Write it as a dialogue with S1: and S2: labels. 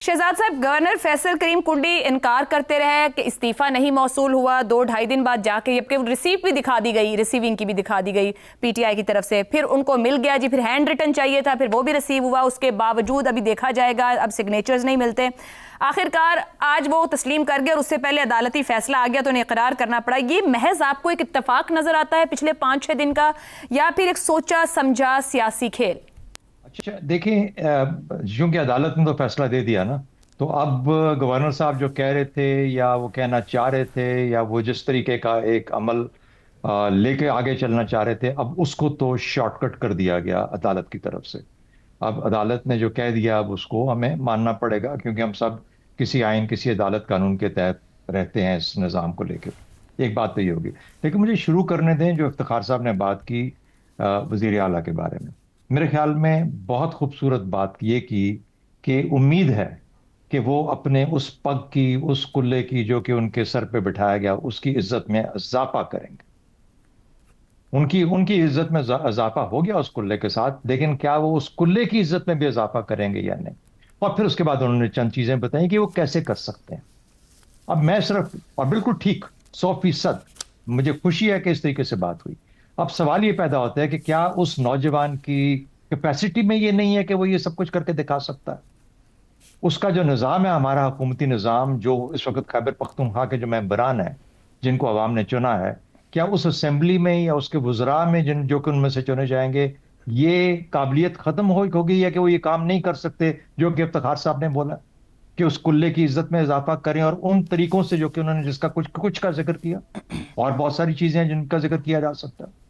S1: शहजाद साहब, गवर्नर फैसल करीम कुंडी इनकार करते रहे कि इस्तीफा नहीं मौसूल हुआ। 2-2.5 दिन बाद जाके जबकि रिसीप्ट भी दिखा दी गई, रिसीविंग की भी दिखा दी गई पीटीआई की तरफ से, फिर उनको मिल गया जी, फिर हैंड रिटन चाहिए था, फिर वो भी रिसीव हुआ। उसके बावजूद अभी देखा जाएगा, अब सिग्नेचर्स नहीं मिलते। आखिरकार आज वो तस्लीम कर गए और उससे पहले अदालती फैसला आ गया तो उन्हें इकरार करना पड़ा। ये महज आपको एक इत्तेफाक नजर आता है पिछले 5-6 दिन का, या फिर एक सोचा समझा सियासी खेल?
S2: अच्छा देखिए, चूंकि अदालत ने तो फैसला दे दिया ना, तो अब गवर्नर साहब जो कह रहे थे या वो कहना चाह रहे थे या वो जिस तरीके का एक अमल लेके आगे चलना चाह रहे थे, अब उसको तो शॉर्टकट कर दिया गया अदालत की तरफ से। अब अदालत ने जो कह दिया अब उसको हमें मानना पड़ेगा, क्योंकि हम सब किसी आइन किसी अदालत कानून के तहत रहते हैं इस निज़ाम को लेकर। एक बात तो ये होगी। लेकिन मुझे शुरू करने दें जो इफ्तिखार साहब ने बात की वजीर आला के बारे में। मेरे ख्याल में बहुत खूबसूरत बात ये की कि उम्मीद है कि वो अपने उस पग की, उस कुल्ले की जो कि उनके सर पे बिठाया गया, उसकी इज्जत में इजाफा करेंगे। उनकी उनकी इज्जत में इजाफा हो गया उस कुल्ले के साथ, लेकिन क्या वो उस कुल्ले की इज्जत में भी इजाफा करेंगे या नहीं? और फिर उसके बाद उन्होंने चंद चीजें बताई कि वो कैसे कर सकते हैं। अब मैं सिर्फ, और बिल्कुल ठीक, 100% मुझे खुशी है कि इस तरीके से बात हुई। अब सवाल ये पैदा होता है कि क्या उस नौजवान की कैपेसिटी में ये नहीं है कि वो ये सब कुछ करके दिखा सकता है? उसका जो निज़ाम है, हमारा हुकूमती निज़ाम, जो इस वक्त खैबर पख्तूनख्वा के जो मेंबरान हैं जिनको अवाम ने चुना है, क्या उस असेंबली में या उसके वुज़रा में जिन जो कि उनमें से चुने जाएंगे, ये काबिलियत ख़त्म हो गई है कि वो ये काम नहीं कर सकते जो कि इफ्तिखार साहब ने बोला कि उस कुल्ले की इज्जत में इजाफा करें, और उन तरीकों से जो कि उन्होंने जिसका कुछ कुछ का जिक्र किया, और बहुत सारी चीजें हैं जिनका जिक्र किया जा सकता है।